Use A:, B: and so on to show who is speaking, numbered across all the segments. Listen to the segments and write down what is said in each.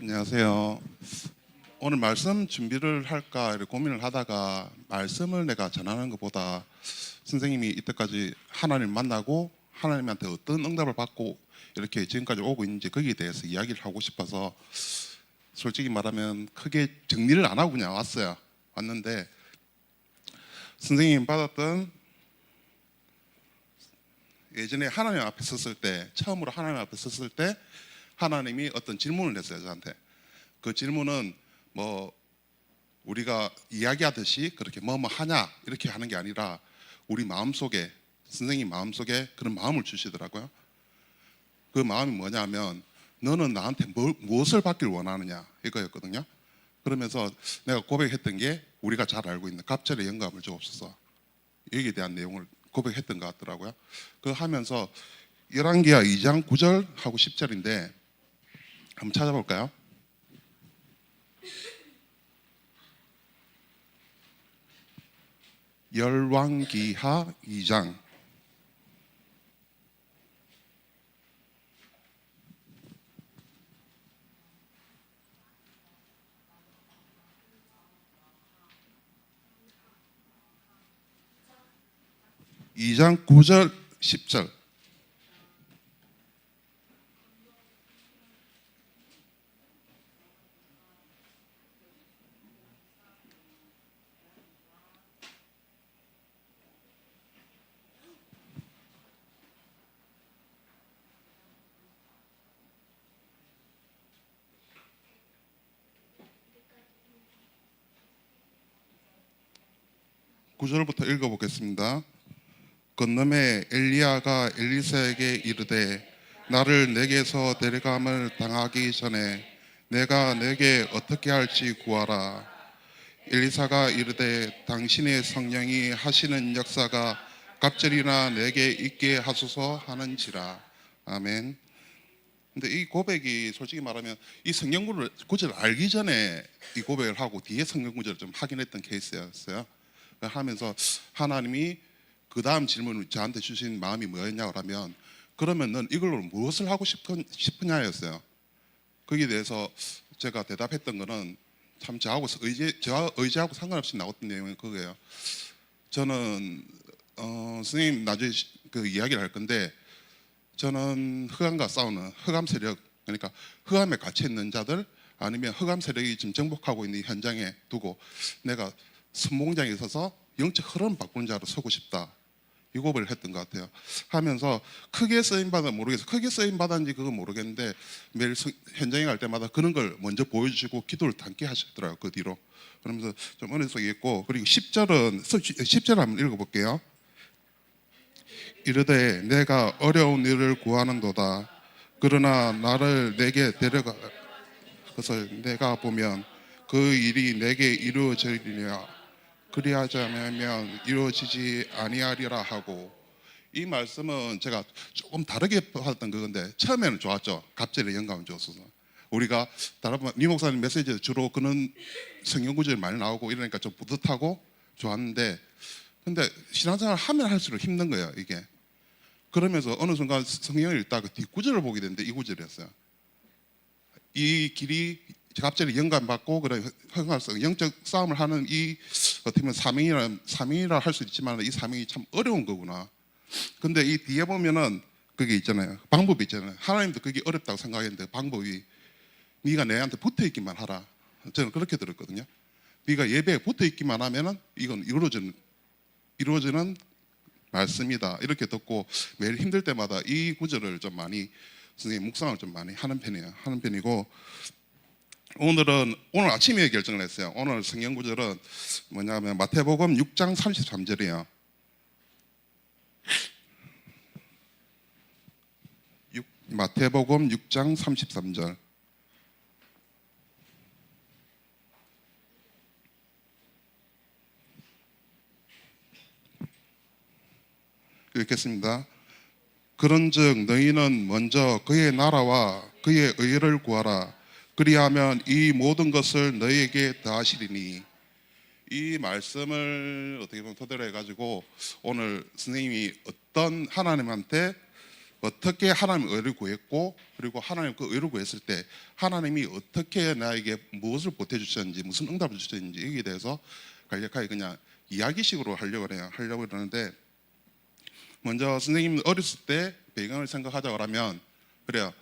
A: 안녕하세요. 오늘 말씀 준비를 할까 이렇게 고민을 하다가 말씀을 내가 전하는 것보다 선생님이 이때까지 하나님 만나고 하나님한테 어떤 응답을 받고 이렇게 지금까지 오고 있는지 거기에 대해서 이야기를 하고 싶어서 솔직히 말하면 크게 정리를 안 하고 그냥 왔는데 선생님이 받았던 예전에 하나님 앞에 섰을 때 처음으로 하나님 앞에 섰을 때 하나님이 어떤 질문을 했어요 저한테. 그 질문은 뭐 우리가 이야기하듯이 그렇게 뭐뭐 하냐 이렇게 하는 게 아니라 우리 마음속에 선생님 마음속에 그런 마음을 주시더라고요. 그 마음이 뭐냐면 너는 나한테 무엇을 받길 원하느냐 이거였거든요. 그러면서 내가 고백했던 게 우리가 잘 알고 있는 갑절의 영감을 주옵소서 여기에 대한 내용을 고백했던 것 같더라고요. 그 하면서 열왕기하 2장 9절하고 10절인데 한번 찾아볼까요? 열왕기하 2장 2장 9절 10절. 구절부터 읽어보겠습니다. 건너매 엘리야가 엘리사에게 이르되 나를 내게서 데려감을 당하기 전에 내가 내게 어떻게 할지 구하라. 엘리사가 이르되 당신의 성령이 하시는 역사가 갑절이나 내게 있게 하소서 하는지라. 아멘. 근데 이 고백이 솔직히 말하면 이 성경 구절을 알기 전에 이 고백을 하고 뒤에 성경 구절을 좀 확인했던 케이스였어요. 하면서 하나님이 그 다음 질문을 저한테 주신 마음이 뭐였냐고 하면 그러면 넌 이걸로 무엇을 하고 싶으냐였어요. 거기에 대해서 제가 대답했던 거는 참 저하고 의지하고 상관없이 나왔던 내용은 그거예요. 저는 선생님 나중에 그 이야기를 할 건데 저는 흑암과 싸우는 흑암 세력, 그러니까 흑암에 갇혀 있는 자들 아니면 흑암 세력이 지금 정복하고 있는 이 현장에 두고 내가 선봉장에 서서 영적 흐름 바꾸는 자로 서고 싶다 이 고백을 했던 것 같아요. 하면서 크게 쓰임받아 모르겠어요. 크게 쓰임받았는지 그건 모르겠는데 매일 현장에 갈 때마다 그런 걸 먼저 보여주시고 기도를 담게 하시더라고요. 그 뒤로. 그러면서 좀 은혜 속에 있고, 그리고 10절 한번 읽어볼게요. 이르되 내가 어려운 일을 구하는도다. 그러나 나를 내게 데려가 것을 내가 보면 그 일이 내게 이루어지리라. 그리하지 않으면 이루어지지 아니하리라 하고. 이 말씀은 제가 조금 다르게 받았던 그건데 처음에는 좋았죠. 갑절의 영감을 줬어서 우리가 다른 리 목사님 메시지에 주로 그런 성경 구절이 많이 나오고 이러니까 좀 뿌듯하고 좋았는데 근데 신앙생활 하면 할수록 힘든 거예요 이게. 그러면서 어느 순간 성경을 읽다가 뒷구절을 보게 됐는데 이 구절이었어요. 이 길이 갑자기 영감받고 그래 영적 싸움을 하는 이 어떻게 보면 사명이라 할 수 있지만 이 사명이 참 어려운 거구나. 근데 이 뒤에 보면은 그게 있잖아요. 방법이 있잖아요. 하나님도 그게 어렵다고 생각했는데 방법이 네가 내한테 붙어 있기만 하라. 저는 그렇게 들었거든요. 네가 예배에 붙어 있기만 하면은 이건 이루어지는 말씀이다. 이렇게 듣고 매일 힘들 때마다 이 구절을 좀 많이 선생님 묵상을 좀 많이 하는 편이고 오늘 아침에 결정을 했어요. 오늘 성경 구절은 뭐냐면 마태복음 6장 33절이에요. 마태복음 6장 33절. 읽겠습니다. 그런즉 너희는 먼저 그의 나라와 그의 의를 구하라. 그리하면 이 모든 것을 너희에게 더하시리니. 이 말씀을 어떻게 보면 토대로 해가지고 오늘 선생님이 어떤 하나님한테 어떻게 하나님 의를 구했고, 그리고 하나님 그 의를 구했을 때 하나님이 어떻게 나에게 무엇을 보태주셨는지, 무슨 응답을 주셨는지 여기에 대해서 간략하게 그냥 이야기식으로 하려고 해요. 하려고 그러는데, 먼저 선생님 어렸을 때 배경을 생각하자고 하면, 그래요.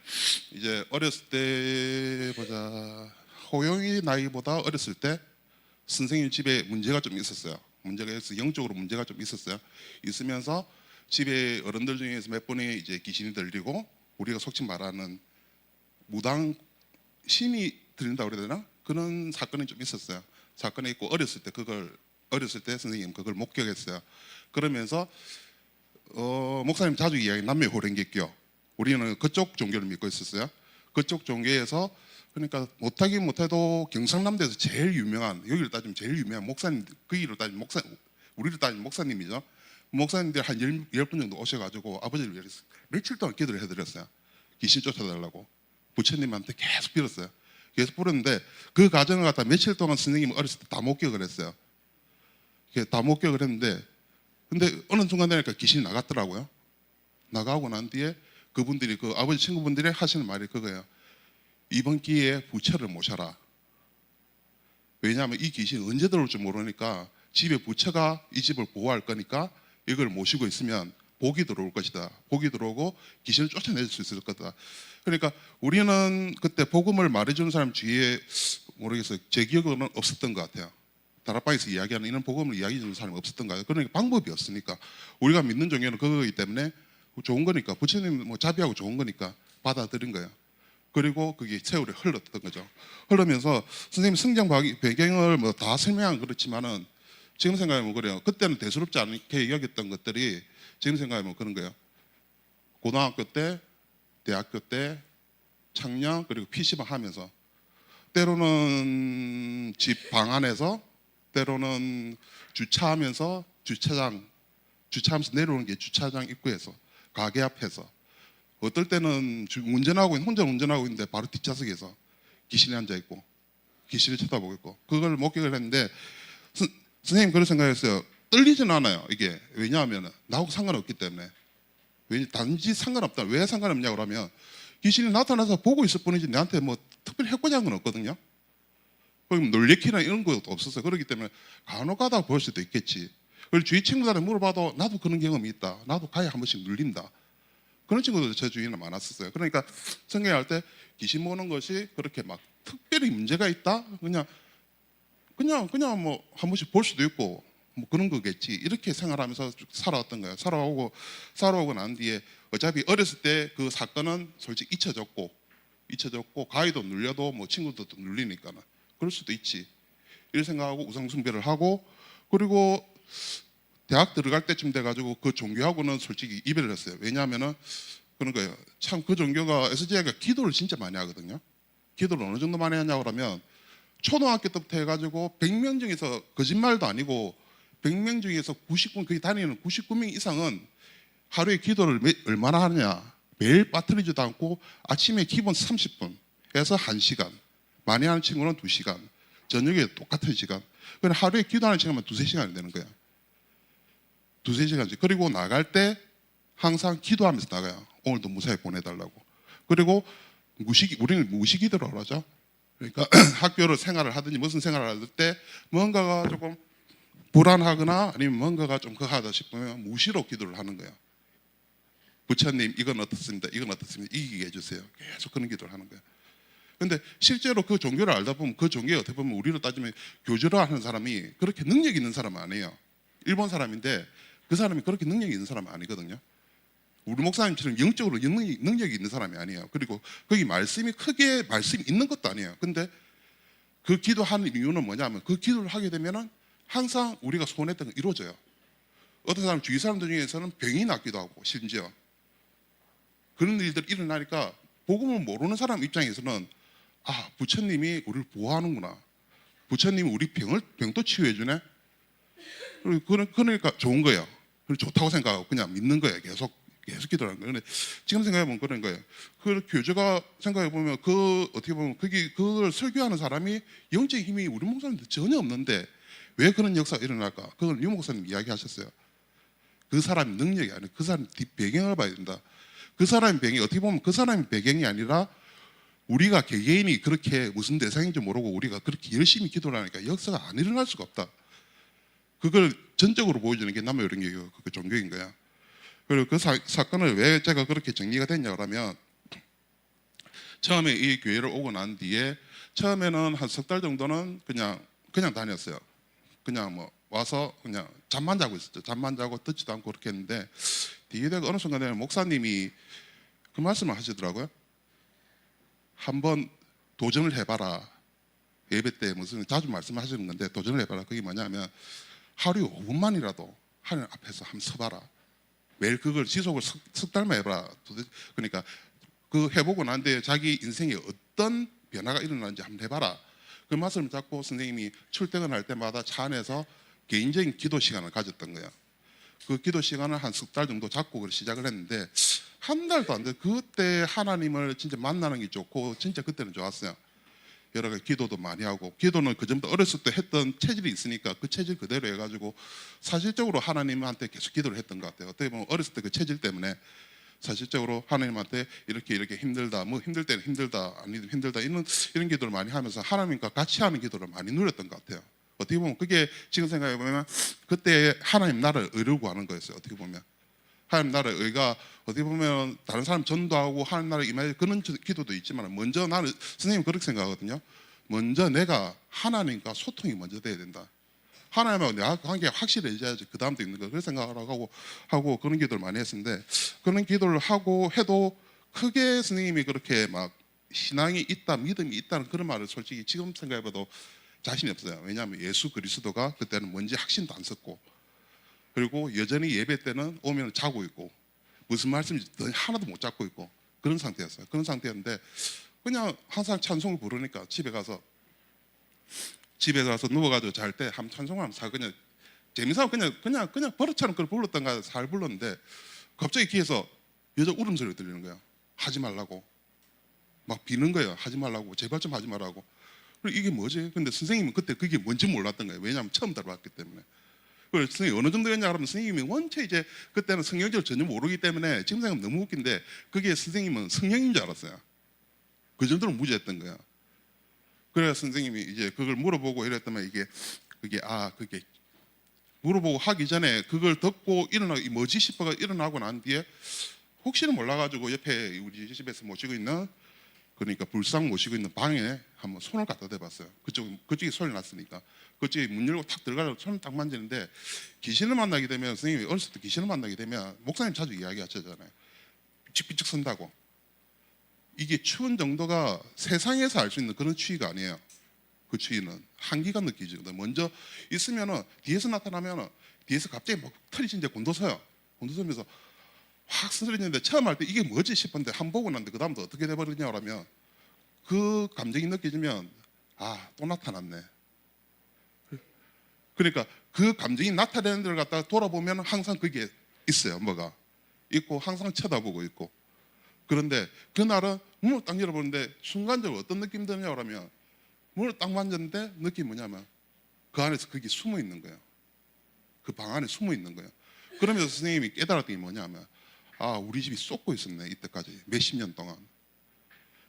A: 이제 어렸을 때 보자, 호영이 나이보다 어렸을 때 선생님 집에 문제가 좀 있었어요. 문제가 있어서 영적으로 문제가 좀 있었어요. 있으면서 집에 어른들 중에서 몇 분이 이제 귀신이 들리고, 우리가 속칭 말하는 무당 신이 들린다고 그래야 되나? 그런 사건이 좀 있었어요. 사건이 있고 어렸을 때 선생님 그걸 목격했어요. 그러면서 목사님 자주 이야기 남매 호랭객교, 우리는 그쪽 종교를 믿고 있었어요. 그쪽 종교에서 그러니까 못해도 경상남도에서 제일 유명한, 여기를 따지면 제일 유명한 목사님, 거기로 따지면 우리를 따지면 목사님이죠. 목사님들 한 10분 정도 오셔가지고 아버지를 위해서 며칠 동안 기도를 해드렸어요. 귀신 쫓아달라고 부처님한테 계속 빌었어요. 계속 부르는데 그 과정을 갖다 며칠 동안 선생님이 어렸을 때 다 목격을 했어요. 다 목격을 했는데, 근데 어느 순간 되니까 귀신이 나갔더라고요. 나가고 난 뒤에 그분들이, 그 아버지 친구분들이 하시는 말이 그거예요. 이번 기회에 부처를 모셔라. 왜냐하면 이 귀신이 언제 들어올 줄 모르니까 집에 부처가 이 집을 보호할 거니까 이걸 모시고 있으면 복이 들어올 것이다. 복이 들어오고 귀신을 쫓아낼 수 있을 거다. 그러니까 우리는 그때 복음을 말해주는 사람 주위에 모르겠어요. 제 기억으로는 없었던 것 같아요. 다락방에서 이야기하는 이런 복음을 이야기해주는 사람이 없었던 거예요. 그러니까 방법이 없으니까. 우리가 믿는 종교는 그거이기 때문에 좋은 거니까, 부처님 뭐 자비하고 좋은 거니까 받아들인 거예요. 그리고 그게 세월이 흘렀던 거죠. 흐르면서 선생님 성장 배경을 뭐 다 설명한 그렇지만은 지금 생각하면 그래요. 그때는 대수롭지 않게 여겼던 것들이 지금 생각하면 그런 거예요. 고등학교 때, 대학교 때, 창녕, 그리고 PC방 하면서 때로는 집 방 안에서, 때로는 주차하면서 주차하면서 내려오는 게 주차장 입구에서, 가게 앞에서, 어떨 때는 혼자 운전하고 있는데 바로 뒷좌석에서 귀신이 앉아있고 귀신을 쳐다보고 있고, 그걸 목격을 했는데 선생님 그런 생각했어요. 떨리진 않아요 이게. 왜냐하면 나하고 상관없기 때문에. 단지 상관없다. 왜 상관없냐고 그러면 귀신이 나타나서 보고 있을 뿐이지 내한테 뭐 특별히 해코지 한 건 없거든요. 그럼 놀래키나 이런 것도 없었어요. 그렇기 때문에 간혹 가다 볼 수도 있겠지. 그리고 주위 친구들한테 물어봐도 나도 그런 경험이 있다, 나도 가에 한 번씩 눌린다, 그런 친구들 제 주위에는 많았었어요. 그러니까 성경할 때 귀신 모는 것이 그렇게 막 특별히 문제가 있다, 그냥 뭐 한 번씩 볼 수도 있고 뭐 그런 거겠지, 이렇게 생활하면서 쭉 살아왔던 거예요. 살아오고 난 뒤에 어차피 어렸을 때 그 사건은 솔직히 잊혀졌고 가위도 눌려도 뭐 친구들도 눌리니까는 그럴 수도 있지, 이런 생각하고 우상숭배를 하고, 그리고 대학 들어갈 때쯤 돼가지고 그 종교하고는 솔직히 이별을 했어요. 왜냐하면은 그런 거예요. 참 그 종교가 SGI가 기도를 진짜 많이 하거든요. 기도를 어느 정도 많이 하냐고 그러면 초등학교 때부터 해가지고 100명 중에서, 거짓말도 아니고 100명 중에서 99, 거기 다니는 99명 이상은 하루에 기도를 얼마나 하느냐, 매일 빠뜨리지도 않고 아침에 기본 30분에서 1시간, 많이 하는 친구는 2시간, 저녁에 똑같은 시간, 그럼 하루에 기도하는 시간만 2-3시간이 되는 거예요. 2-3시간씩. 그리고 나갈 때 항상 기도하면서 나가요. 오늘도 무사히 보내달라고. 그리고 우리는 무시기도라고 하죠. 그러니까 학교를 생활을 하든지 무슨 생활을 할 때 뭔가가 조금 불안하거나 아니면 뭔가가 좀 그하다 싶으면 무시로 기도를 하는 거예요. 부처님 이건 어떻습니다, 이건 어떻습니다, 이기게 해주세요. 계속 그런 기도를 하는 거예요. 근데 실제로 그 종교를 알다 보면 그 종교에 어떻게 보면 우리로 따지면 교주를 하는 사람이 그렇게 능력 있는 사람은 아니에요. 일본 사람인데 그 사람이 그렇게 능력이 있는 사람은 아니거든요. 우리 목사님처럼 영적으로 능력이 있는 사람이 아니에요. 그리고 거기 말씀이 있는 것도 아니에요. 근데 그 기도하는 이유는 뭐냐면 그 기도를 하게 되면은 항상 우리가 소원했던 거 이루어져요. 어떤 사람 주위 사람들 중에서는 병이 낫기도 하고, 심지어 그런 일들이 일어나니까 복음을 모르는 사람 입장에서는 아, 부처님이 우리를 보호하는구나, 부처님이 우리 병도 치유해주네, 그러니까 좋은 거예요. 좋다고 생각하고 그냥 믿는 거예요. 계속 기도하는 거예요. 근데 지금 생각해보면 그런 거예요. 그 교주가 생각해보면 어떻게 보면 그걸 설교하는 사람이 영적인 힘이 우리 목사님한테 전혀 없는데 왜 그런 역사가 일어날까? 그걸 유 목사님 이야기하셨어요. 그 사람 능력이 아니라 그 사람 뒷배경을 봐야 된다. 그 사람의 배경이 어떻게 보면 그 사람의 배경이 아니라 우리가 개개인이 그렇게 무슨 대상인지 모르고 우리가 그렇게 열심히 기도를 하니까 역사가 안 일어날 수가 없다. 그걸 전적으로 보여주는 게 남아요령교육 그 종교인 거야. 그리고 그 사건을 왜 제가 그렇게 정리가 됐냐 그러면 처음에 이 교회를 오고 난 뒤에 처음에는 한 석 달 정도는 그냥 다녔어요. 그냥 뭐 와서 그냥 잠만 자고 있었죠. 잠만 자고 듣지도 않고 그렇게 했는데 뒤에 어느 순간에 목사님이 그 말씀을 하시더라고요. 한번 도전을 해봐라. 예배 때 무슨 자주 말씀하시는 건데 도전을 해봐라. 그게 뭐냐면 하루에 5분만이라도 하나님 앞에서 한번 서봐라. 매일 그걸 지속을 석 달만 해봐라. 그러니까 그 해보고 난 뒤에 자기 인생에 어떤 변화가 일어나는지 한번 해봐라. 그 말씀을 잡고 선생님이 출퇴근할 때마다 차 안에서 개인적인 기도 시간을 가졌던 거예요. 그 기도 시간을 한 석 달 정도 잡고 그걸 시작을 했는데 한 달도 안 돼. 그때 하나님을 진짜 만나는 게 좋고 진짜 그때는 좋았어요. 여러 가지 기도도 많이 하고 기도는 그 전부터 어렸을 때 했던 체질이 있으니까 그 체질 그대로 해가지고 사실적으로 하나님한테 계속 기도를 했던 것 같아요. 어떻게 보면 어렸을 때 그 체질 때문에 사실적으로 하나님한테 이렇게 힘들다, 뭐 힘들 때는 힘들다, 아니 힘들다 이런 기도를 많이 하면서 하나님과 같이 하는 기도를 많이 누렸던 것 같아요. 어떻게 보면 그게 지금 생각해 보면 그때 하나님 나라를 의를 구하는 거였어요. 어떻게 보면 하나님 나라의 의가 어떻게 보면 다른 사람 전도하고 하나님 나라에 임할 그런 기도도 있지만 먼저 나는 선생님 그렇게 생각하거든요. 먼저 내가 하나님과 소통이 먼저 돼야 된다. 하나님하고 내 관계가 확실해져야지 그 다음도 있는 거. 그런 생각을 하고 그런 기도를 많이 했었는데 그런 기도를 하고 해도 크게 선생님이 그렇게 막 신앙이 있다, 믿음이 있다는 그런 말을 솔직히 지금 생각해봐도 자신이 없어요. 왜냐하면 예수 그리스도가 그때는 뭔지 확신도 안 썼고 그리고 여전히 예배 때는 오면 자고 있고 무슨 말씀인지 하나도 못 잡고 있고 그런 상태였어요. 그런 상태였는데 그냥 항상 찬송을 부르니까 집에 가서 누워가지고 잘 때 한 찬송을 하면 그냥 재미삼아 그냥 버릇처럼 그걸 불렀던가 잘 불렀는데 갑자기 귀에서 여자 울음소리가 들리는 거야. 하지 말라고 막 비는 거예요. 하지 말라고 제발 좀 하지 말라고. 그리고 이게 뭐지? 근데 선생님은 그때 그게 뭔지 몰랐던 거예요. 왜냐하면 처음 들어봤기 때문에. 그래서 선생님이 어느 정도였냐 그러면 선생님이 원체 이제 그때는 성경적을 전혀 모르기 때문에 지금 생각하면 너무 웃긴데 그게 선생님은 성령인 줄 알았어요. 그 정도로 무지했던 거야. 그래서 선생님이 이제 그걸 물어보고 이랬더만 그게 물어보고 하기 전에 그걸 듣고 뭐지 싶어가 일어나고 난 뒤에 혹시나 몰라가지고 옆에 우리 집에서 모시고 있는 그러니까 불상 모시고 있는 방에 한번 손을 갖다 대봤어요. 그쪽에 소리 났으니까 그쪽에 문 열고 탁 들어가서 손을 딱 만지는데 귀신을 만나게 되면 선생님이 어렸을 때 귀신을 만나게 되면 목사님 자주 이야기하잖아요. 삐쩍삐쩍 선다고. 이게 추운 정도가 세상에서 알 수 있는 그런 추위가 아니에요. 그 추위는 한기가 느껴지거든. 먼저 있으면은 뒤에서 나타나면은 뒤에서 갑자기 막 털이 진짜 곤도서요. 곤도서면서 확 쓰러지는데 처음 할 때 이게 뭐지 싶었는데 한 번 보고 났는데 그 다음부터 어떻게 돼버리냐 그러면 그 감정이 느껴지면 또 나타났네. 그러니까 그 감정이 나타나는 데를 갖다가 돌아보면 항상 그게 있어요. 뭐가 있고 항상 쳐다보고 있고. 그런데 그날은 문을 딱 열어보는데 순간적으로 어떤 느낌이 드냐 그러면 문을 딱 만졌는데 느낌이 뭐냐면 그 안에서 그게 숨어 있는 거예요. 그 방 안에 숨어 있는 거예요. 그러면서 선생님이 깨달았던 게 뭐냐면 우리 집이 쏟고 있었네. 이때까지 몇십 년 동안.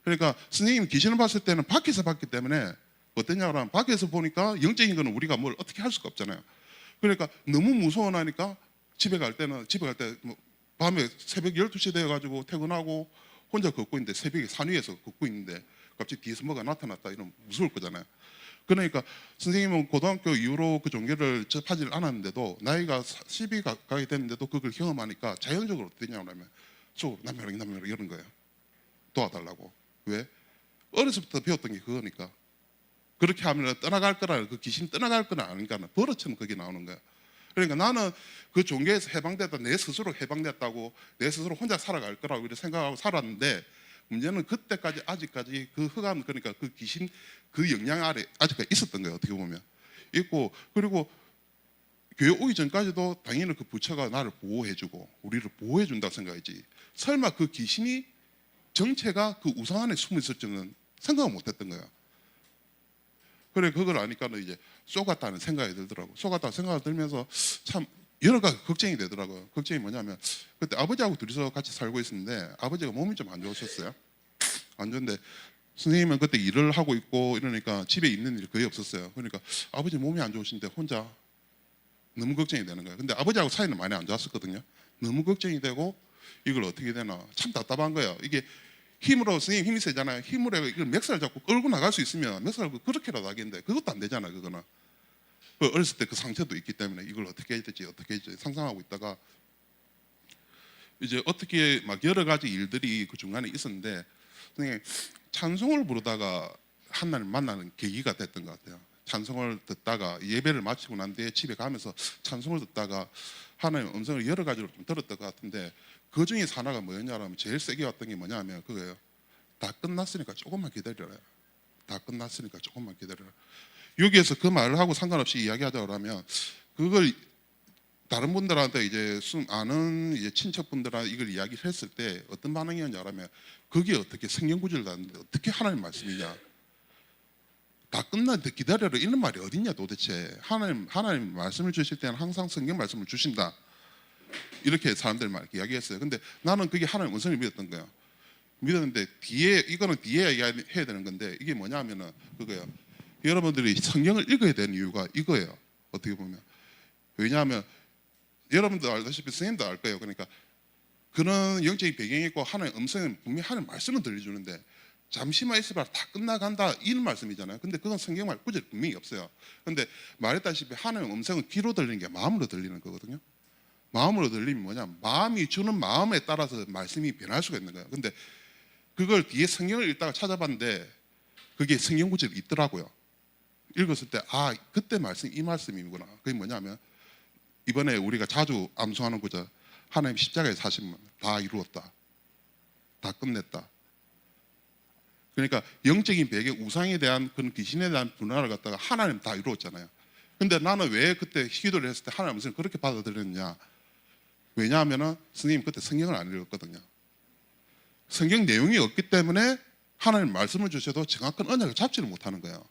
A: 그러니까 선생님이 귀신을 봤을 때는 밖에서 봤기 때문에 어땠냐 그러면 밖에서 보니까 영적인 거는 우리가 뭘 어떻게 할 수가 없잖아요. 그러니까 너무 무서워하니까 집에 갈 때 뭐 밤에 새벽 12시 돼가지고 퇴근하고 혼자 걷고 있는데 새벽에 산 위에서 걷고 있는데 갑자기 뒤에서 뭐가 나타났다 이러면 무서울 거잖아요. 그러니까 선생님은 고등학교 이후로 그 종교를 접하지 않았는데도 나이가 10이 가게 됐는데도 그걸 경험하니까 자연적으로 어떻게 되냐면 남매랑 이런 거예요. 도와달라고. 왜? 어려서부터 배웠던 게 그거니까. 그렇게 하면 떠나갈 거라는 그 귀신 떠나갈 거는 아니까 버릇처럼 그게 나오는 거야. 그러니까 나는 그 종교에서 해방됐다, 내 스스로 해방됐다고 내 스스로 혼자 살아갈 거라고 이렇게 생각하고 살았는데 문제는 그때까지 아직까지 그 흑암 그러니까 그 귀신 그 영향 아래 아직까지 있었던 거예요. 어떻게 보면 있고 그리고 교회 오기 전까지도 당연히 그 부처가 나를 보호해주고 우리를 보호해준다 생각했지 설마 그 귀신이 정체가 그 우상 안에 숨어 있을 줄은 생각을 못했던 거야. 그래 그걸 아니까는 이제 쏘갔다는 생각이 들더라고. 쏘갔다 생각이 들면서 참 여러 가지 걱정이 되더라고요. 걱정이 뭐냐면 그때 아버지하고 둘이서 같이 살고 있었는데 아버지가 몸이 좀 안 좋으셨어요. 안 좋은데 선생님은 그때 일을 하고 있고 이러니까 집에 있는 일이 거의 없었어요. 그러니까 아버지 몸이 안 좋으신데 혼자 너무 걱정이 되는 거예요. 근데 아버지하고 사이는 많이 안 좋았었거든요. 너무 걱정이 되고 이걸 어떻게 되나 참 답답한 거예요. 이게 힘으로 선생님 힘이 세잖아요. 힘으로 이걸 멱살을 잡고 끌고 나갈 수 있으면 멱살을 그렇게라도 하겠는데 그것도 안 되잖아요. 그거는 어렸을 때 그 상처도 있기 때문에 이걸 어떻게 해야 될지 상상하고 있다가 이제 어떻게 막 여러 가지 일들이 그 중간에 있었는데 선생님 찬송을 부르다가 한날 만나는 계기가 됐던 것 같아요. 찬송을 듣다가 예배를 마치고 난 뒤에 집에 가면서 찬송을 듣다가 하나님의 음성을 여러 가지로 좀 들었던 것 같은데 그 중에 하나가 뭐였냐면 제일 세게 왔던 게 뭐냐면 그거예요. 다 끝났으니까 조금만 기다려라. 다 끝났으니까 조금만 기다려라. 여기에서 그 말을 하고 상관없이 이야기하자 그러면 그걸 다른 분들한테 이제 아는 이제 친척분들한테 이걸 이야기를 했을 때 어떤 반응이었냐면 그게 어떻게 성경 구절을 다는데 어떻게 하나님 말씀이냐? 다 끝났는데 기다려라 이런 말이 어딨냐 도대체? 하나님 말씀을 주실 때는 항상 성경 말씀을 주신다. 이렇게 사람들 막 이야기했어요. 근데 나는 그게 하나님 음성을 믿었던 거예요. 믿었는데 이거는 뒤에 이야기해야 되는 건데 이게 뭐냐면은 그거예요. 여러분들이 성경을 읽어야 되는 이유가 이거예요. 어떻게 보면 왜냐하면 여러분도 알다시피 선생님도 알 거예요. 그러니까 그런 영적인 배경이 있고 하나님 음성은 분명히 하나님 말씀은 들려주는데 잠시만 있어봐 다 끝나간다 이런 말씀이잖아요. 근데 그건 성경 말 구절 분명히 없어요. 근데 말했다시피 하나님 음성은 귀로 들리는 게 마음으로 들리는 거거든요. 마음으로 들리면 뭐냐 마음이 주는 마음에 따라서 말씀이 변할 수가 있는 거예요. 근데 그걸 뒤에 성경을 읽다가 찾아봤는데 그게 성경 구절이 있더라고요. 읽었을 때 아 그때 말씀 이 말씀이구나. 그게 뭐냐면 이번에 우리가 자주 암송하는 구절 하나님 십자가에 사신 다 이루었다. 다 끝냈다. 그러니까 영적인 배경 우상에 대한 그런 귀신에 대한 분화를 갖다가 하나님 다 이루었잖아요. 근데 나는 왜 그때 기도를 했을 때 하나님 무슨 그렇게 받아들였냐? 왜냐하면 선생님 그때 성경을 안 읽었거든요. 성경 내용이 없기 때문에 하나님 말씀을 주셔도 정확한 언약을 잡지를 못하는 거예요.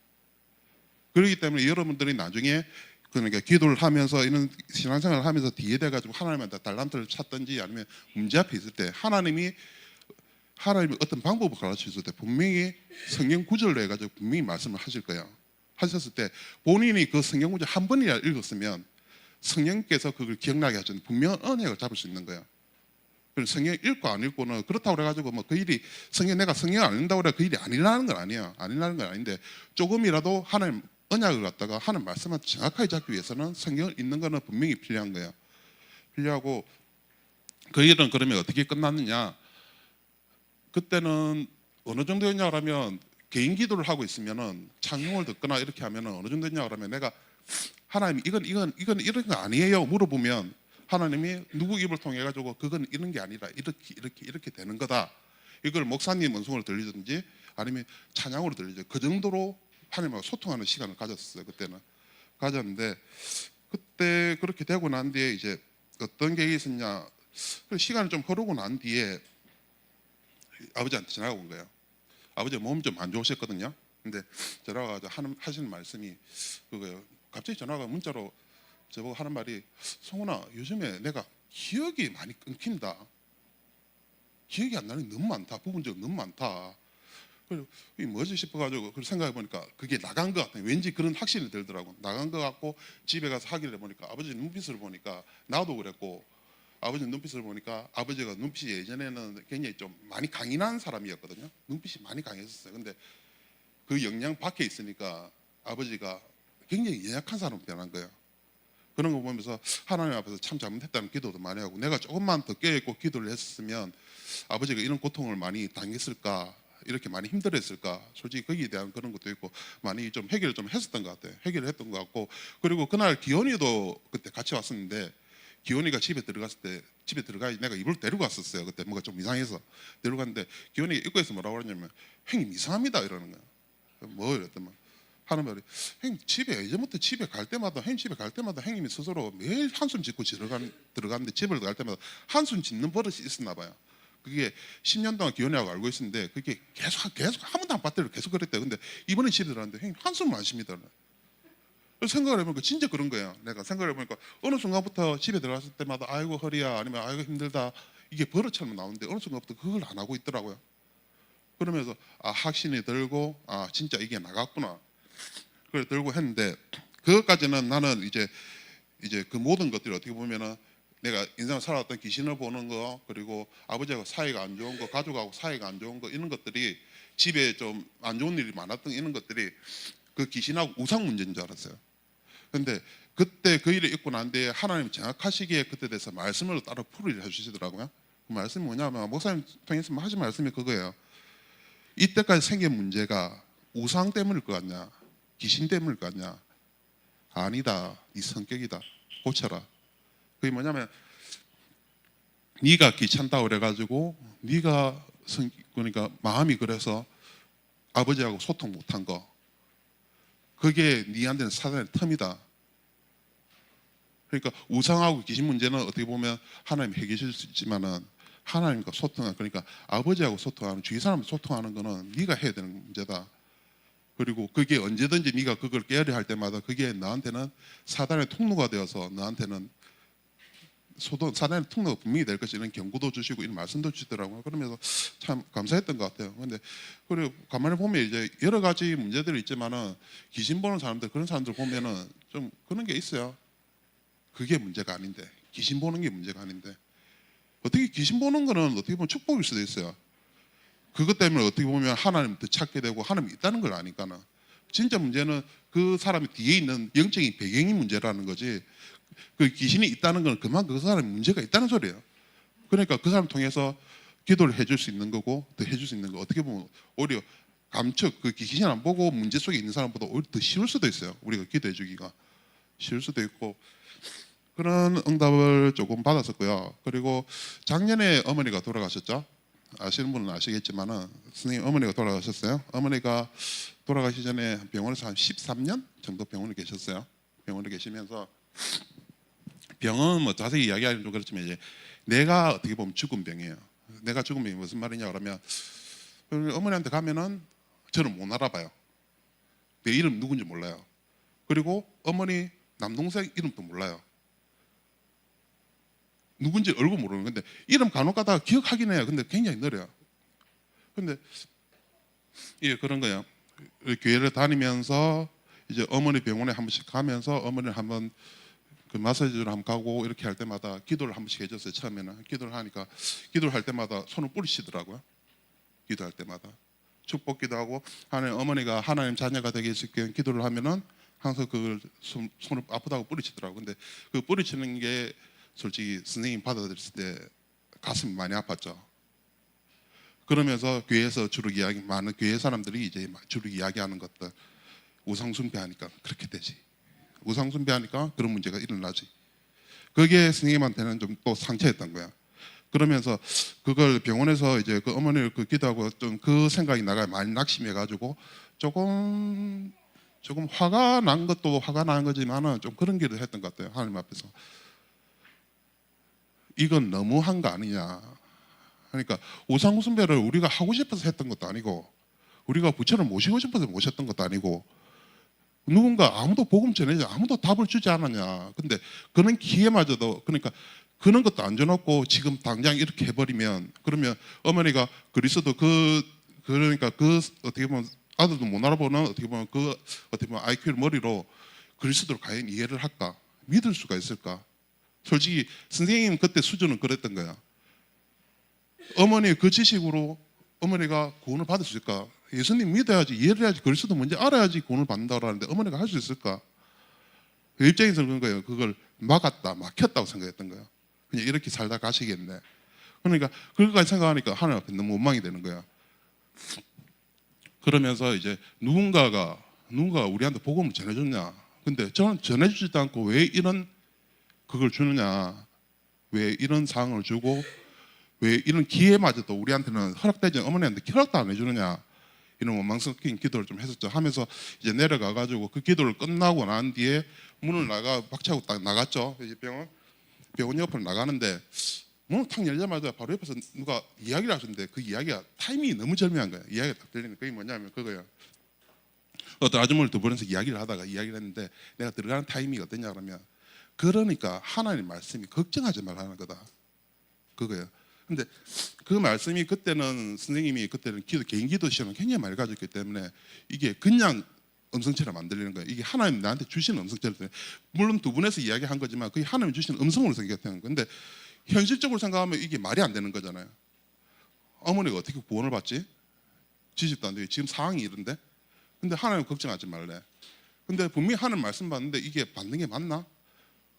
A: 그렇기 때문에 여러분들이 나중에 그러니까 기도를 하면서 이런 신앙생활을 하면서 뒤에 돼가지고 하나님한테 달란트를 찾든지 아니면 문제 앞에 있을 때 하나님이 어떤 방법을 가르쳐 때 분명히 성경 구절로 해가지고 분명히 말씀을 하실 거예요. 하셨을 때 본인이 그 성경 구절 한 번이라 읽었으면 성령께서 그걸 기억나게 하시는 분명한 언약을 잡을 수 있는 거예요. 그래서 성경 읽고 안 읽고는 그렇다고 그래가지고 뭐 그 일이 내가 성경 안 읽는다고 그래 그 일이 아니라는 건 아니에요. 아니라는 건 아닌데 조금이라도 하나님 언약을 갖다가 하는 말씀을 정확하게 잡기 위해서는 성경을 읽는 거는 분명히 필요한 거예요. 필요하고 그 일은 그러면 어떻게 끝났느냐? 그때는 어느 정도였냐 그러면 개인 기도를 하고 있으면은 찬송을 듣거나 이렇게 하면은 어느 정도였냐 그러면 내가 하나님 이건 이런 거 아니에요 물어보면 하나님이 누구 입을 통해 가지고 그건 이런 게 아니라 이렇게 되는 거다. 이걸 목사님 음성으로 들리든지 아니면 찬양으로 들리죠. 그 정도로 하나님하고 소통하는 시간을 가졌어요. 그때는 가졌는데 그때 그렇게 되고 난 뒤에 이제 어떤 게 있었냐? 시간이 좀 흐르고 난 뒤에 아버지한테 전화가 온 거예요. 아버지 몸 좀 안 좋으셨거든요. 근데 전화가 와서 하시는 말씀이 그거예요. 갑자기 전화가 문자로 저보고 하는 말이 성훈아 요즘에 내가 기억이 많이 끊긴다. 기억이 안 나는 게 너무 많다. 부분적으로 너무 많다. 그래서 이게 뭐지 싶어가지고 생각해 보니까 그게 나간 것 같아요. 왠지 그런 확신이 들더라고. 나간 것 같고 집에 가서 하기를 보니까 아버지 눈빛을 보니까 나도 그랬고 아버지 눈빛을 보니까 아버지가 눈빛이 예전에는 굉장히 좀 많이 강인한 사람이었거든요. 눈빛이 많이 강했었어요. 근데 그 영향 밖에 있으니까 아버지가 굉장히 연약한 사람으로 변한 거예요. 그런 거 보면서 하나님 앞에서 참 잘못했다는 기도도 많이 하고 내가 조금만 더 깨어있고 기도를 했으면 아버지가 이런 고통을 많이 당했을까 이렇게 많이 힘들었을까 솔직히 거기에 대한 그런 것도 있고 많이 좀 해결을 좀 했었던 것 같아요. 해결을 했던 것 같고 그리고 그날 기원이도 그때 같이 왔었는데 기원이가 집에 들어갔을 때 집에 들어가 내가 이불 데리고 갔었어요. 그때 뭔가 좀 이상해서 데리고 갔는데 기원이가 입구에서 뭐라고 그러냐면 형님 이상합니다 이러는 거야. 뭐 이랬더만 하는 말이 형님 집에 예전부터 집에 갈 때마다 형님이 스스로 매일 한숨 짓고 들어가는데 집을 갈 때마다 한숨 짓는 버릇이 있었나 봐요. 그게 10년 동안 기원이하고 알고 있었는데 그게 계속 한 번도 안 빠뜨려 계속 그랬대요. 근데 이번에 집에 들어갔는데 형님 한숨을 안 쉽니다. 생각을 해보니까 진짜 그런 거예요. 내가 생각을 해보니까 어느 순간부터 집에 들어갔을 때마다 아이고 허리야 아니면 아이고 힘들다 이게 버릇처럼 나오는데 어느 순간부터 그걸 안 하고 있더라고요. 그러면서 확신이 들고 진짜 이게 나갔구나. 그걸 들고 했는데 그것까지는 나는 이제 그 모든 것들이 어떻게 보면은 내가 인생을 살아왔던 귀신을 보는 거 그리고 아버지하고 사이가 안 좋은 거 가족하고 사이가 안 좋은 거 이런 것들이 집에 좀 안 좋은 일이 많았던 이런 것들이 그 귀신하고 우상 문제인 줄 알았어요. 근데 그때 그 일을 잊고 난 뒤에 하나님 정확하시기에 그때 대해서 말씀을 따로 풀이를 해주시더라고요. 그 말씀이 뭐냐면 목사님 통해서 하신 말씀이 그거예요. 이때까지 생긴 문제가 우상 때문일 것 같냐 귀신 때문일 것 같냐 아니다 네 성격이다 고쳐라. 그게 뭐냐면 네가 귀찮다고 그래가지고 네가 그러니까 마음이 그래서 아버지하고 소통 못한 거 그게 네한테는 사단의 틈이다. 그러니까 우상하고 귀신 문제는 어떻게 보면 하나님 해결해 수 있지만은 하나님과 소통하는 그러니까 아버지하고 소통하는 주위 사람 소통하는 거는 네가 해야 되는 문제다. 그리고 그게 언제든지 네가 그걸 깨어려 할 때마다 그게 너한테는 사단의 통로가 되어서 너한테는 사단의 통로가 분명히 될 것이 이런 경고도 주시고 이런 말씀도 주시더라고요. 그러면서 참 감사했던 것 같아요. 근데 그리고 가만히 보면 이제 여러 가지 문제들이 있지만은 귀신 보는 사람들 그런 사람들 보면은 좀 그런 게 있어요. 그게 문제가 아닌데 귀신 보는 게 문제가 아닌데 어떻게 귀신 보는 거는 어떻게 보면 축복일 수도 있어요. 그것 때문에 어떻게 보면 하나님도 찾게 되고 하나님이 있다는 걸 아니까는 진짜 문제는 그 사람이 뒤에 있는 영적인 배경이 문제라는 거지 그 귀신이 있다는 건 그만큼 그 사람이 문제가 있다는 소리예요. 그러니까 그 사람 통해서 기도를 해줄 수 있는 거고 더 해줄 수 있는 거 어떻게 보면 오히려 감축 그 귀신 안 보고 문제 속에 있는 사람보다 오히려 더 쉬울 수도 있어요. 우리가 기도해 주기가 쉬울 수도 있고 그런 응답을 조금 받았었고요. 그리고 작년에 어머니가 돌아가셨죠. 아시는 분은 아시겠지만은 선생님 어머니가 돌아가셨어요. 어머니가 돌아가시 전에 병원에서 한 13년 정도 병원에 계셨어요. 병원에 계시면서 병은 뭐 자세히 이야기하기는 좀 그렇지만 이제 내가 어떻게 보면 죽은 병이에요. 내가 죽은 병이 무슨 말이냐 그러면 어머니한테 가면은 저는 못 알아봐요. 내 이름 누군지 몰라요. 그리고 어머니 남동생 이름도 몰라요. 누군지 얼굴 모르는 건데 이름 간혹 가다가 기억하긴 해요. 근데 굉장히 느려요. 근데 예 그런 거예요. 교회를 다니면서 이제 어머니 병원에 한 번씩 가면서 어머니를 한번 그 마사지를 한번 가고 이렇게 할 때마다 기도를 한 번씩 해줬어요. 처음에는 기도를 하니까 기도를 할 때마다 손을 뿌리시더라고요. 기도할 때마다 축복기도 하고 하나님 어머니가 하나님 자녀가 되게 있게 기도를 하면은 항상 그걸 손을 아프다고 뿌리치더라고요. 근데 그 뿌리치는 게 솔직히 선생님 받아들였을 때 가슴이 많이 아팠죠. 그러면서 교회에서 주로 많은 교회 사람들이 이제 주로 이야기하는 것들 우상 숭배하니까 그렇게 되지. 우상 숭배하니까 그런 문제가 일어나지. 그게 선생님한테는 좀 또 상처였던 거야. 그러면서 그걸 병원에서 이제 그 어머니를 그 기도하고 좀 그 생각이 나가 많이 낙심해가지고 조금 화가 난 것도 화가 난 거지만은 좀 그런 길을 했던 것 같아요. 하나님 앞에서. 이건 너무한 거 아니냐. 그러니까 우상 숭배를 우리가 하고 싶어서 했던 것도 아니고 우리가 부처를 모시고 싶어서 모셨던 것도 아니고 누군가 아무도 복음 전해지 아무도 답을 주지 않았냐. 근데 그런 기회마저도 그러니까 그런 것도 안 줘놓고 지금 당장 이렇게 해버리면 그러면 어머니가 그리스도 그러니까 그 어떻게 보면 아들도 못 알아보는 어떻게 보면 그 어떻게 보면 IQ를 머리로 그리스도를 과연 이해를 할까 믿을 수가 있을까. 솔직히 선생님 그때 수준은 그랬던 거야. 어머니 그 지식으로 어머니가 구원을 받을 수 있을까? 예수님 믿어야지 이해를 해야지 그리스도 뭔지 알아야지 구원을 받는다고 하는데 어머니가 할 수 있을까? 그 입장에서 그런 거예요. 그걸 막혔다고 생각했던 거예요. 그냥 이렇게 살다 가시겠네. 그러니까 그것까지 생각하니까 하나님 앞에 너무 원망이 되는 거야. 그러면서 이제 누군가가 우리한테 복음을 전해줬냐? 근데 저는 전해주지도 않고 왜 이런 그걸 주느냐? 왜 이런 상황을 주고 왜 이런 기회마저도 우리한테는 허락되지 어머니한테 허락도 안 해주느냐? 이런 원망스러운 기도를 좀 했었죠. 하면서 이제 내려가 가지고 그 기도를 끝나고 난 뒤에 문을 박차고 딱 나갔죠. 이제 병원 옆으로 나가는데 문을 탁 열자마자 바로 옆에서 누가 이야기를 하셨는데 그 이야기가 타이밍이 너무 절묘한 거예요. 이야기가 딱 들리는 그게 뭐냐면 그거예요. 어떤 아주머니를 두 번에서 이야기를 했는데 내가 들어가는 타이밍이 어떠냐 그러면 그러니까 하나님 말씀이 걱정하지 말라는 거다 그거예요. 근데 그 말씀이 그때는 선생님이 그때는 개인 기도 시간을 굉장히 많이 가졌기 때문에 이게 그냥 음성처럼 안 들리는 거예요. 이게 하나님 나한테 주시는 음성처럼 물론 두 분에서 이야기한 거지만 그게 하나님 주시는 음성으로 생각하는 건데 현실적으로 생각하면 이게 말이 안 되는 거잖아요. 어머니가 어떻게 구원을 받지? 지집도 안 되고 지금 상황이 이런데 근데 하나님 걱정하지 말래. 근데 분명히 하나님 말씀 받는데 이게 받는 게 맞나?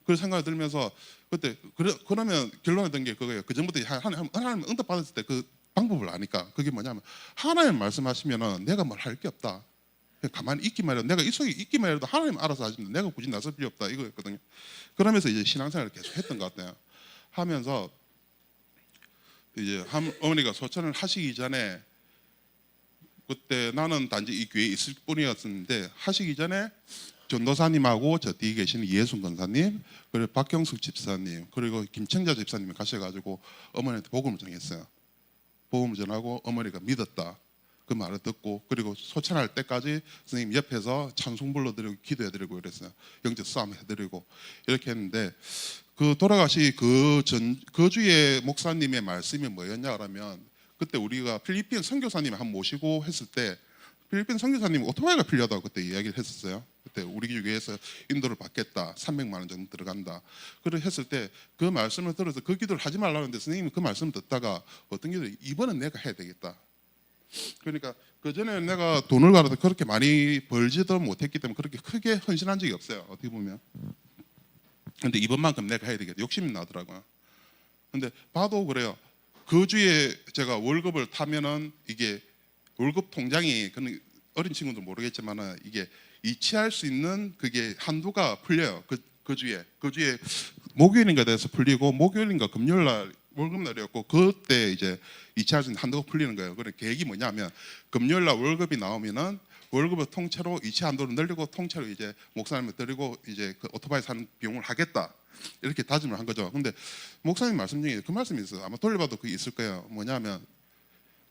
A: 그런 생각이 들면서 그때 그러면 결론했던 게 그거예요. 그 전부터 하나님 응답 받았을 때 그 방법을 아니까 그게 뭐냐면 하나님 말씀하시면은 내가 뭘 할 게 없다. 그냥 가만히 있기만 해도 내가 이 속에 있기만 해도 하나님 알아서 하시는데 내가 굳이 나설 필요 없다 이거였거든요. 그러면서 이제 신앙생활을 계속 했던 것 같아요. 하면서 이제 어머니가 소천을 하시기 전에 그때 나는 단지 이 교회에 있을 뿐이었는데 하시기 전에 전도사님하고 저 뒤에 계시는 이해순 권사님 그리고 박경숙 집사님 그리고 김청자 집사님이 가셔가지고 어머니한테 복음을 전했어요. 복음을 전하고 어머니가 믿었다 그 말을 듣고 그리고 소천할 때까지 선생님 옆에서 찬송 불러드리고 기도해드리고 그랬어요. 영적 싸움 해드리고 이렇게 했는데 그 돌아가시 그 주에 목사님의 말씀이 뭐였냐 그러면 그때 우리가 필리핀 선교사님 한 모시고 했을 때 필리핀 선교사님 오토바이가 필요하다고 그때 이야기를 했었어요. 그때 우리 교회에서 인도를 받겠다 300만 원 정도 들어간다 그렇게 했을 때 그 말씀을 들어서 그 기도를 하지 말라는데 선생님이 그 말씀을 듣다가 어떤 기도 이번엔 내가 해야 되겠다. 그러니까 그 전에 내가 돈을 가도 그렇게 많이 벌지도 못했기 때문에 그렇게 크게 헌신한 적이 없어요. 어떻게 보면. 근데 이번만큼 내가 해야 되겠다. 욕심이 나더라고요. 근데 봐도 그래요. 그 주에 제가 월급을 타면은 이게 월급 통장이 어린 친구들 모르겠지만은 이게 이체할 수 있는 그게 한도가 풀려요. 그 주에 목요일인가 돼서 풀리고 목요일인가 금요일 날 월급날이었고 그때 이제 이체할 수 있는 한도가 풀리는 거예요. 그래 계획이 뭐냐면 금요일 날 월급이 나오면은 월급을 통째로 이체 한도를 늘리고 통째로 이제 목사님을 드리고 이제 그 오토바이 사는 비용을 하겠다 이렇게 다짐을 한 거죠. 근데 목사님 말씀 중에 그 말씀이 있어요. 아마 돌려봐도 그게 있을 거예요. 뭐냐면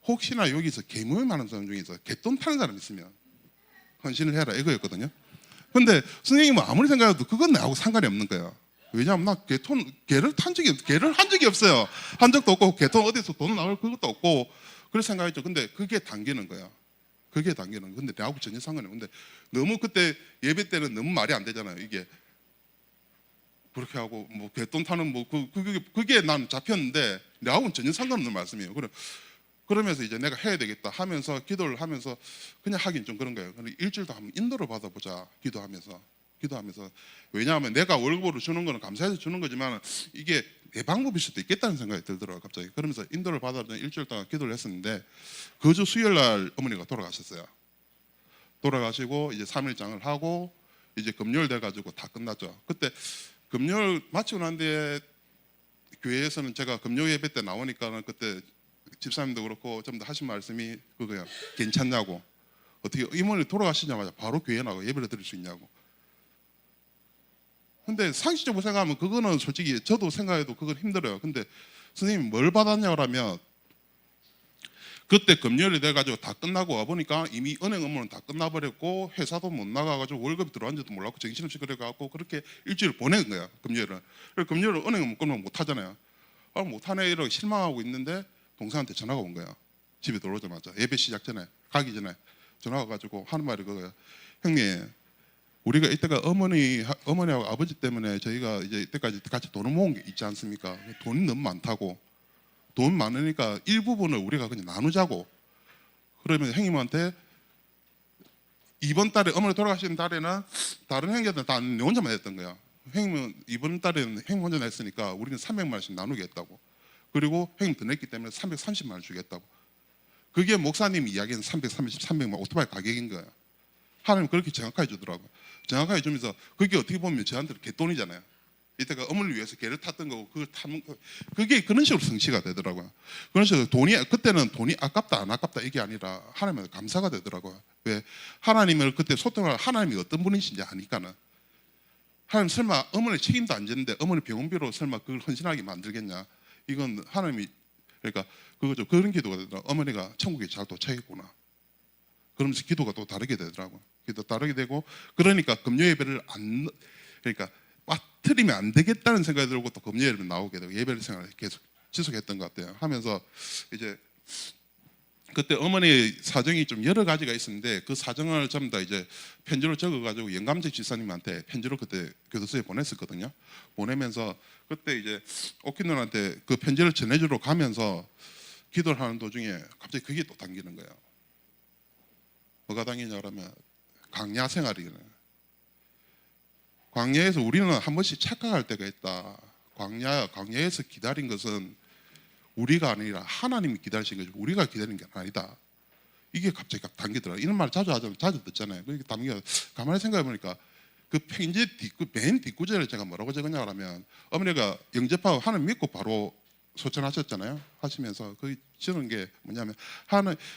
A: 혹시나 여기서 개물 많은 사람 중에서 개돈 타는 사람 있으면 헌신을 해라 이거였거든요. 근데 선생님은 아무리 생각해도 그건 나하고 상관이 없는 거예요. 왜냐하면 나 개를 한 적이 없어요. 한 적도 없고 개돈 어디서 돈 나올 그것도 없고 그래서 생각했죠. 근데 그게 당기는 거야. 그게 당기는 거. 근데 나하고 전혀 상관이 없는데 너무 그때 예배 때는 너무 말이 안 되잖아요. 이게 그렇게 하고 뭐 개돈 타는 뭐 그게 난 잡혔는데 나하고는 전혀 상관없는 말씀이에요. 그러면서 이제 내가 해야 되겠다 하면서 기도를 하면서 그냥 하긴 좀 그런 거예요. 일주일도 한번 인도를 받아보자 기도하면서 왜냐하면 내가 월급으로 주는 거는 감사해서 주는 거지만 이게 내 방법일 수도 있겠다는 생각이 들더라고요. 갑자기 그러면서 인도를 받아서 일주일 동안 기도를 했었는데 그 주 수요일 날 어머니가 돌아가셨어요. 돌아가시고 이제 3일장을 하고 이제 금요일 돼가지고 다 끝났죠. 그때 금요일 마치고 난 뒤에 교회에서는 제가 금요 예배 때 나오니까는 그때 집사님도 그렇고 좀 더 하신 말씀이 그거예요. 괜찮냐고. 어떻게 이모니 돌아가시자마자 바로 교회 나가고 예배를 드릴 수 있냐고. 근데 상식적으로 생각하면 그거는 솔직히 저도 생각해도 그건 힘들어요. 근데 선생님이 뭘 받았냐고 하면 그때 금요일이 돼가지고 다 끝나고 와보니까 이미 은행 업무는 다 끝나버렸고 회사도 못 나가가지고 월급이 들어왔는지도 몰랐고 정신없이 그래갖고 그렇게 일주일 보낸 거야 금요일은. 그래서 금요일은 은행 업무 끝나면 못 하잖아요. 못하네 이러고 실망하고 있는데 동생한테 전화가 온 거야. 집에 들어오자마자 예배 시작 전에 가기 전에 전화가 가지고 하는 말이 그거야. 형님 우리가 이때가 어머니하고 아버지 때문에 저희가 이제 이때까지 같이 돈을 모은 게 있지 않습니까? 돈이 너무 많다고. 돈 많으니까 일부분을 우리가 그냥 나누자고. 그러면 형님한테 이번 달에 어머니 돌아가신 달에는 다른 형제들은 다 내 혼자만 했던 거야. 형님은 이번 달에는 형님 혼자 냈으니까 우리는 300만 원씩 나누겠다고. 그리고 형님 더 냈기 때문에 330만 원 주겠다고. 그게 목사님 이야기는 300만 오토바이 가격인 거야. 하나님 그렇게 정확하게 주더라고요. 정확하게 주면서 그게 어떻게 보면 저한테는 개돈이잖아요. 이때가 어머니를 위해서 개를 탔던 거고 그걸 타는 거 그게 그런 식으로 성취가 되더라고요. 그런 식으로 그때는 돈이 아깝다 안 아깝다 이게 아니라 하나님한테 감사가 되더라고요. 왜 하나님을 그때 소통할 하나님이 어떤 분이신지 아니까는 하나님 설마 어머니 책임도 안 졌는데 어머니 병원비로 설마 그걸 헌신하게 만들겠냐? 이건 하나님이 그러니까 그거죠. 그런 기도가 되더라고요. 어머니가 천국에 잘 도착했구나. 그러면서 기도가 또 다르게 되더라고요. 기도 다르게 되고, 그러니까 금요 예배를 안, 그러니까 빠뜨리면 안 되겠다는 생각이 들고 또 금요 예배를 나오게 되고 예배를 생활을 계속 지속했던 것 같아요. 하면서 이제 그때 어머니 사정이 좀 여러 가지가 있었는데 그 사정을 전부 다 이제 편지로 적어가지고 영감재 지사님한테 편지로 그때 교도소에 보냈었거든요. 보내면서 그때 이제 오키 누나한테 그 편지를 전해주러 가면서 기도를 하는 도중에 갑자기 그게 또 당기는 거예요. 뭐가 당기냐 그러면 광야 생활이거든요. 광야에서 우리는 한 번씩 착각할 때가 있다. 광야에서 기다린 것은 우리가 아니라 하나님이 기다리신 거지 우리가 기다리는 게 아니다. 이게 갑자기 당기더라고요. 이런 말 자주 듣잖아요. 그렇게 당겨 가만히 생각해 보니까 그 편지 맨 뒷구절에 제가 뭐라고 적었냐 하면 어머니가 영접하고 하나님 믿고 바로 소천하셨잖아요. 하시면서 그 저는 게 뭐냐면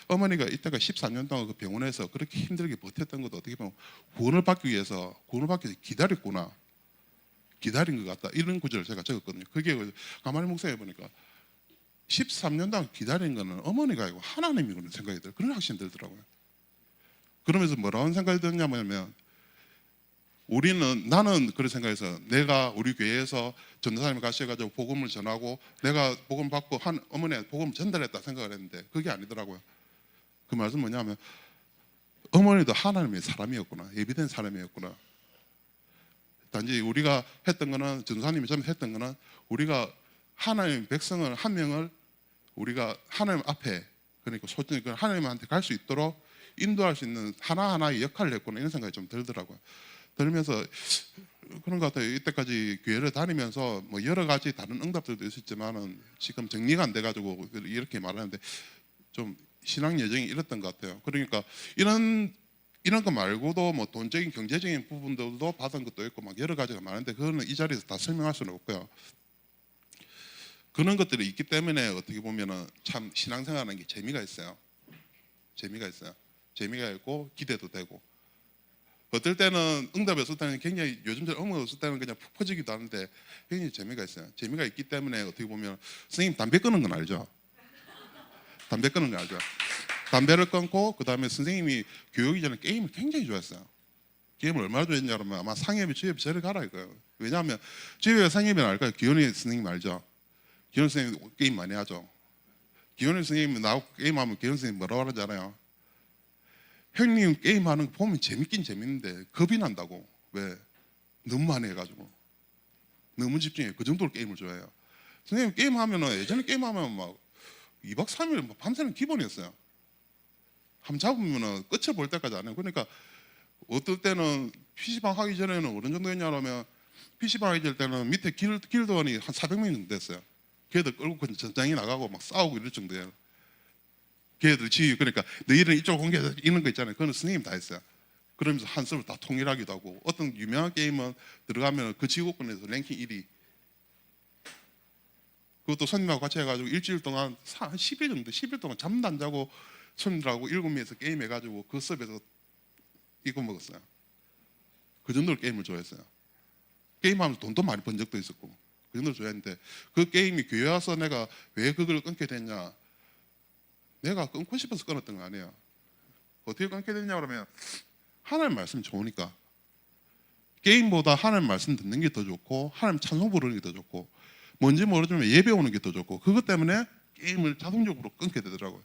A: 어머니가 이때가 14년 동안 그 병원에서 그렇게 힘들게 버텼던 것도 어떻게 보면 구원을 받기 위해서 기다렸구나. 기다린 것 같다. 이런 구절을 제가 적었거든요. 그게 가만히 묵상해 보니까 13년 동안 기다린 거는 어머니가 아니고 하나님이라는 생각이 들어요. 그런 확신이 들더라고요. 그러면서 뭐라는 생각이 드냐면 나는 그런 생각해서 내가 우리 교회에서 전도사님이 가셔가지고 복음을 전하고 내가 복음 받고 어머니한테 복음을 전달했다 생각을 했는데 그게 아니더라고요. 그 말씀 뭐냐면 어머니도 하나님의 사람이었구나. 예비된 사람이었구나. 단지 우리가 했던 거는 전도사님이 전에 했던 거는 우리가 하나님 백성을 한 명을 우리가 하나님 앞에 그러니까 소중히 하나님한테 갈 수 있도록 인도할 수 있는 하나하나의 역할을 했구나 이런 생각이 좀 들더라고요. 들으면서 그런 것 같아요. 이때까지 교회를 다니면서 뭐 여러 가지 다른 응답들도 있었지만은 지금 정리가 안 돼가지고 이렇게 말하는데 좀 신앙 여정이 이랬던 것 같아요. 그러니까 이런 거 말고도 뭐 돈적인 경제적인 부분들도 받은 것도 있고 막 여러 가지가 많은데 그거는 이 자리에서 다 설명할 수는 없고요. 그런 것들이 있기 때문에 어떻게 보면은 참 신앙생활하는 게 재미가 있어요. 재미가 있고 기대도 되고 어떨 때는 응답이 없을 때는 굉장히 요즘처럼 응답이 없을 때는 그냥 푹 퍼지기도 하는데 굉장히 재미가 있어요. 재미가 있기 때문에 어떻게 보면 선생님 담배 끊는 건 알죠? 담배 끊는 거 알죠? 담배를 끊고 그 다음에 선생님이 교육이 전에 게임을 굉장히 좋아했어요. 게임을 얼마나 좋아했냐면 아마 상엽이 주엽이 저리 가라 이거예요. 왜냐하면 주엽이가 상엽이 알까요? 기현이 선생님 알죠? 기현 선생님 게임 많이 하죠. 기현 선생님 나하고 게임하면 기현 선생님 뭐라고 하잖아요. 형님 게임하는 거 보면 재밌긴 재밌는데 겁이 난다고. 왜? 너무 많이 해가지고 너무 집중해요. 그 정도로 게임을 좋아해요. 선생님 게임하면은 예전에 게임하면 막 2박 3일 밤새는 기본이었어요. 한번 잡으면은 끝을 볼 때까지 안 해요. 그러니까 어떨 때는 PC방 하기 전에는 어느 정도 했냐면 PC방 하기 때는 밑에 길드원이 한 400명 정도 됐어요. 걔들 끌고 전장에 나가고 막 싸우고 이럴 정도예요. 걔들 지휘 그러니까 너희는 이쪽 공개 이런 거 있잖아요. 그거는 선생님 다 했어요. 그러면서 한 서로 다 통일하기도 하고 어떤 유명한 게임은 들어가면 그 지구권에서 랭킹 1위 그것도 손님하고 같이 해가지고 일주일 동안 한 10일 정도 10일 동안 잠도 안 자고 손님들하고 7명이서 게임 해가지고 그 수업에서 이거 먹었어요. 그 정도로 게임을 좋아했어요. 게임하면서 돈도 많이 번 적도 있었고 그 정도로 좋아했는데 그 게임이 교회 와서 내가 왜 그걸 끊게 됐냐 내가 끊고 싶어서 끊었던 거 아니에요. 어떻게 끊게 됐냐 그러면 하나님 말씀 좋으니까 게임보다 하나님 말씀 듣는 게 더 좋고 하나님 찬송 부르는 게 더 좋고 뭔지 모르지만 예배 오는 게 더 좋고 그것 때문에 게임을 자동적으로 끊게 되더라고요.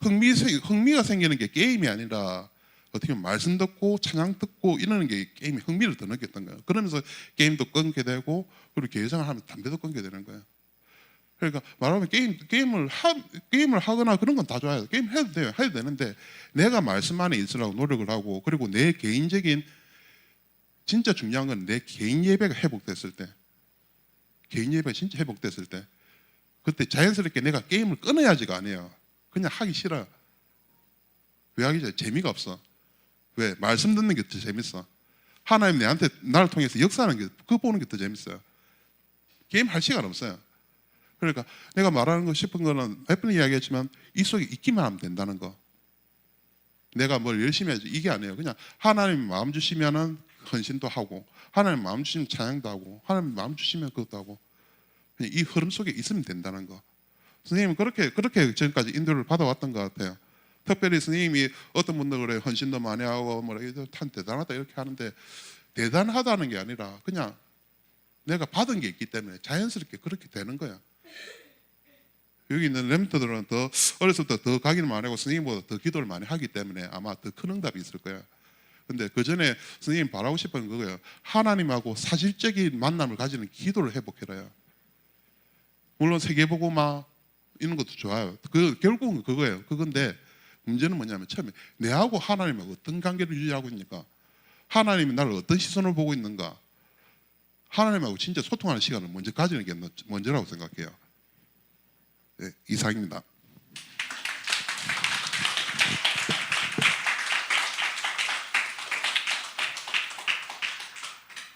A: 흥미가 생기는 게 게임이 아니라 어떻게 보면 말씀 듣고 찬양 듣고 이러는 게 게임이 흥미를 더 느꼈던 거예요. 그러면서 게임도 끊게 되고 그리고 교회생활 하면 담배도 끊게 되는 거예요. 그러니까 말하면 게임을 하거나 그런 건 다 좋아요. 게임 해도 돼요. 해도 되는데 내가 말씀 안에 있으라고 노력을 하고 그리고 내 개인적인 진짜 중요한 건 내 개인 예배가 회복됐을 때 개인 예배가 진짜 회복됐을 때 그때 자연스럽게 내가 게임을 끊어야지가 아니에요. 그냥 하기 싫어요. 왜 하기 싫어요? 재미가 없어. 왜? 말씀 듣는 게 더 재밌어. 하나님 내한테 나를 통해서 역사하는 게 그거 보는 게 더 재밌어요. 게임 할 시간 없어요. 그러니까 내가 말하는 거 싶은 거는 몇 번 이야기했지만 이 속에 있기만 하면 된다는 거. 내가 뭘 열심히 해야지 이게 아니에요. 그냥 하나님 마음 주시면은 헌신도 하고 하나님 마음 주시면 찬양도 하고 하나님 마음 주시면 그것도 하고 그냥 이 흐름 속에 있으면 된다는 거. 선생님은 그렇게 지금까지 인도를 받아왔던 것 같아요. 특별히 스님이 어떤 분들 그래 헌신도 많이 하고 뭐라 참 대단하다 이렇게 하는데 대단하다는 게 아니라 그냥 내가 받은 게 있기 때문에 자연스럽게 그렇게 되는 거야. 여기 있는 렘터들은 더 어렸을 때 더 가기를 많이 하고 스님보다 더 기도를 많이 하기 때문에 아마 더 큰 응답이 있을 거야. 근데 그 전에 스님 바라고 싶은 그거예요. 하나님하고 사실적인 만남을 가지는 기도를 회복해라요. 물론 세계복음화 이런 것도 좋아요. 그 결국은 그거예요. 그건데 문제는 뭐냐면 처음에 내하고 하나님하고 어떤 관계를 유지하고 있는가, 하나님이 나를 어떤 시선으로 보고 있는가, 하나님하고 진짜 소통하는 시간을 먼저 가지는 게 먼저라고 생각해요. 네, 이상입니다.